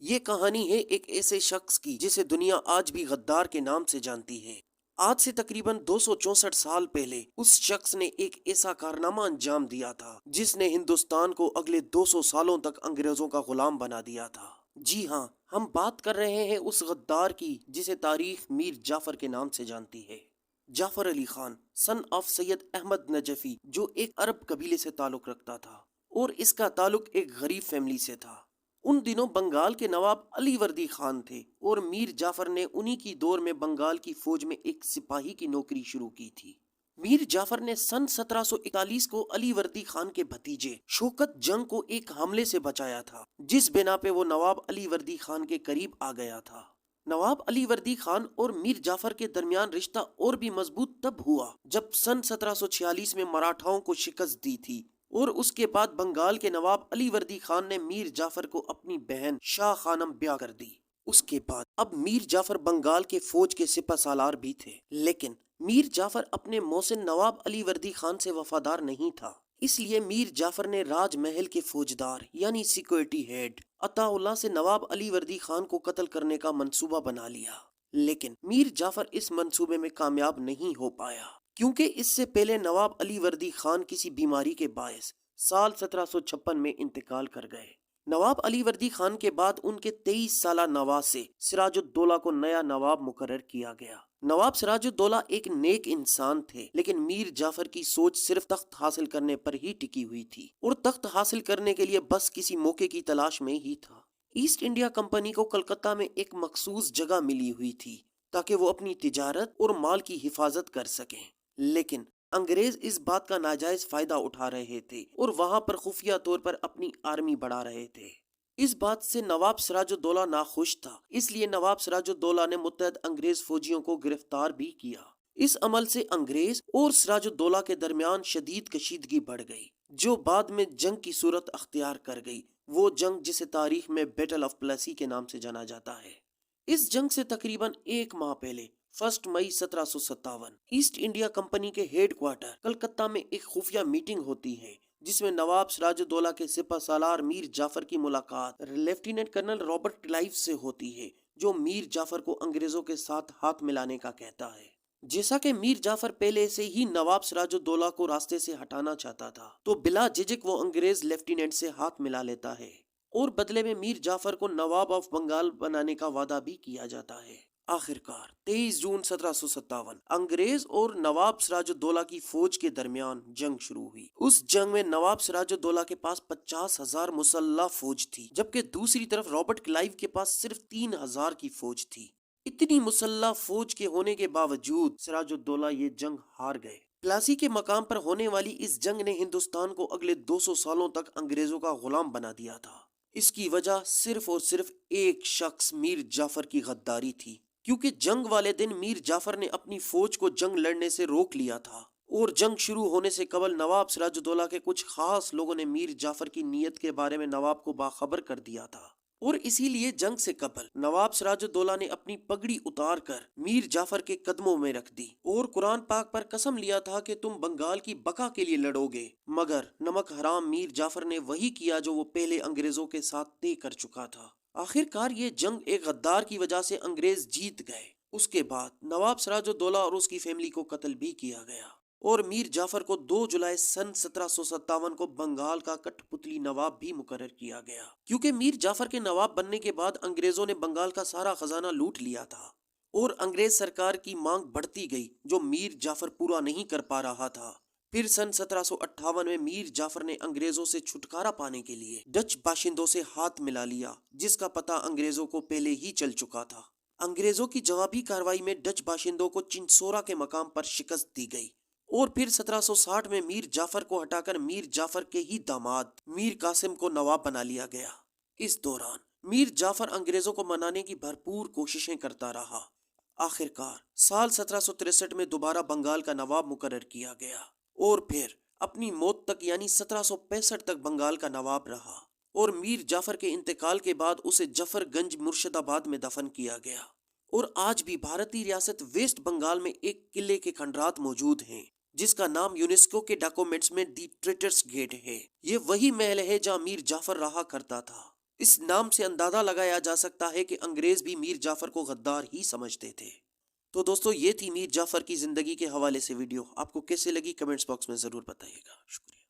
یہ کہانی ہے ایک ایسے شخص کی جسے دنیا آج بھی غدار کے نام سے جانتی ہے۔ آج سے تقریباً 264 سال پہلے اس شخص نے ایک ایسا کارنامہ انجام دیا تھا جس نے ہندوستان کو اگلے 200 سالوں تک انگریزوں کا غلام بنا دیا تھا۔ جی ہاں، ہم بات کر رہے ہیں اس غدار کی جسے تاریخ میر جعفر کے نام سے جانتی ہے۔ جعفر علی خان سن آف سید احمد نجفی، جو ایک عرب قبیلے سے تعلق رکھتا تھا اور اس کا تعلق ایک غریب فیملی سے تھا۔ ان دنوں بنگال کے نواب علی وردی خان تھے اور میر جعفر نے انہی کی دور میں بنگال کی فوج میں ایک سپاہی کی نوکری شروع کی تھی۔ میر جعفر نے سن 1741 کو علی وردی خان کے بھتیجے شوکت جنگ کو ایک حملے سے بچایا تھا، جس بنا پہ وہ نواب علی وردی خان کے قریب آ گیا تھا۔ نواب علی وردی خان اور میر جعفر کے درمیان رشتہ اور بھی مضبوط تب ہوا جب سن 1746 میں مراٹھاؤں کو شکست دی تھی، اور اس کے بعد بنگال کے نواب علی وردی خان نے میر جعفر کو اپنی بہن شاہ خانم بیاہ کر دی۔ اس کے بعد اب میر جعفر بنگال کے فوج کے سپہ سالار بھی تھے، لیکن میر جعفر اپنے محسن نواب علی وردی خان سے وفادار نہیں تھا۔ اس لیے میر جعفر نے راج محل کے فوجدار یعنی سیکورٹی ہیڈ عطا اللہ سے نواب علی وردی خان کو قتل کرنے کا منصوبہ بنا لیا، لیکن میر جعفر اس منصوبے میں کامیاب نہیں ہو پایا، کیونکہ اس سے پہلے نواب علی وردی خان کسی بیماری کے باعث سال 1756 میں انتقال کر گئے۔ نواب علی وردی خان کے بعد ان کے 23 سالہ نواسے سراج الدولہ کو نیا نواب مقرر کیا گیا۔ نواب سراج الدولہ ایک نیک انسان تھے، لیکن میر جعفر کی سوچ صرف تخت حاصل کرنے پر ہی ٹکی ہوئی تھی، اور تخت حاصل کرنے کے لیے بس کسی موقع کی تلاش میں ہی تھا۔ ایسٹ انڈیا کمپنی کو کلکتہ میں ایک مخصوص جگہ ملی ہوئی تھی تاکہ وہ اپنی تجارت اور مال کی حفاظت کر سکیں، لیکن انگریز اس بات کا ناجائز فائدہ اٹھا رہے تھے اور وہاں پر خفیہ طور پر اپنی آرمی بڑھا رہے تھے۔ اس بات سے نواب سراج الدولہ ناخوش تھا، اس لیے نواب سراج الدولہ نے متحد انگریز فوجیوں کو گرفتار بھی کیا۔ اس عمل سے انگریز اور سراج الدولہ کے درمیان شدید کشیدگی بڑھ گئی، جو بعد میں جنگ کی صورت اختیار کر گئی، وہ جنگ جسے تاریخ میں بیٹل آف پلاسی کے نام سے جانا جاتا ہے۔ اس جنگ سے تقریباً ایک ماہ پہلے 1 مئی 1757 ایسٹ انڈیا کمپنی کے ہیڈ کوارٹر کلکتہ میں ایک خفیہ میٹنگ ہوتی ہے، جس میں نواب سراج الدولہ کے سپہ سالار میر جعفر کی ملاقات لیفٹیننٹ کرنل رابرٹ کلائیو سے ہوتی ہے، جو میر جعفر کو انگریزوں کے ساتھ ہاتھ ملانے کا کہتا ہے۔ جیسا کہ میر جعفر پہلے سے ہی نواب سراج الدولہ کو راستے سے ہٹانا چاہتا تھا، تو بلا جھجک وہ انگریز لیفٹیننٹ سے ہاتھ ملا لیتا ہے، اور بدلے میں میر جعفر کو نواب آف بنگال بنانے کا وعدہ بھی کیا جاتا ہے۔ آخرکار 23 جون 1757 انگریز اور نواب سراج الدولہ کی فوج کے درمیان جنگ شروع ہوئی۔ اس جنگ میں نواب سراج الدولہ کے پاس 50,000 مسلح فوج تھی، جبکہ دوسری طرف رابرٹ کلائیو کے پاس صرف 3,000 کی فوج تھی۔ اتنی مسلح فوج کے ہونے کے باوجود سراج الدولہ یہ جنگ ہار گئے۔ پلاسی کے مقام پر ہونے والی اس جنگ نے ہندوستان کو اگلے 200 سالوں تک انگریزوں کا غلام بنا دیا تھا۔ اس کی وجہ صرف اور صرف ایک شخص میر جعفر کی غداری تھی، کیونکہ جنگ والے دن میر جعفر نے اپنی فوج کو جنگ لڑنے سے روک لیا تھا، اور جنگ شروع ہونے سے قبل نواب سراج الدولہ کے کچھ خاص لوگوں نے میر جعفر کی نیت کے بارے میں نواب کو باخبر کر دیا تھا، اور اسی لیے جنگ سے قبل نواب سراج الدولہ نے اپنی پگڑی اتار کر میر جعفر کے قدموں میں رکھ دی اور قرآن پاک پر قسم لیا تھا کہ تم بنگال کی بقا کے لیے لڑو گے، مگر نمک حرام میر جعفر نے وہی کیا جو وہ پہلے انگریزوں کے ساتھ طے کر چکا تھا۔ آخرکار یہ جنگ ایک غدار کی وجہ سے انگریز جیت گئے۔ اس کے بعد نواب سراج الدولہ اور اس کی فیملی کو قتل بھی کیا گیا، اور میر جعفر کو 2 جولائی سن 1757 کو بنگال کا کٹھ پتلی نواب بھی مقرر کیا گیا، کیونکہ میر جعفر کے نواب بننے کے بعد انگریزوں نے بنگال کا سارا خزانہ لوٹ لیا تھا، اور انگریز سرکار کی مانگ بڑھتی گئی جو میر جعفر پورا نہیں کر پا رہا تھا۔ پھر سن 1758 میں میر جعفر نے انگریزوں سے چھٹکارا پانے کے لیے ڈچ باشندوں سے ہاتھ ملا لیا، جس کا پتہ انگریزوں کو پہلے ہی چل چکا تھا۔ انگریزوں کی جوابی کارروائی میں ڈچ باشندوں کو چنسورا کے مقام پر شکست دی گئی، اور پھر 1760 میں میر جعفر کو ہٹا کر میر جعفر کے ہی داماد میر قاسم کو نواب بنا لیا گیا۔ اس دوران میر جعفر انگریزوں کو منانے کی بھرپور کوششیں کرتا رہا۔ آخرکار سال 1763 میں دوبارہ بنگال کا نواب مقرر کیا گیا، اور پھر اپنی موت تک یعنی 1765 تک بنگال کا نواب رہا، اور میر جعفر کے انتقال کے بعد اسے جفر گنج مرشد آباد میں دفن کیا گیا۔ اور آج بھی بھارتی ریاست ویسٹ بنگال میں ایک قلعے کے کھنڈرات موجود ہیں، جس کا نام یونیسکو کے ڈاکومنٹس میں دی ٹریٹرس گیٹ ہے۔ یہ وہی محل ہے جہاں میر جعفر رہا کرتا تھا۔ اس نام سے اندازہ لگایا جا سکتا ہے کہ انگریز بھی میر جعفر کو غدار ہی سمجھتے تھے۔ تو دوستو یہ تھی میر جعفر کی زندگی کے حوالے سے ویڈیو، آپ کو کیسے لگی کمنٹس باکس میں ضرور بتائیے گا۔ شکریہ۔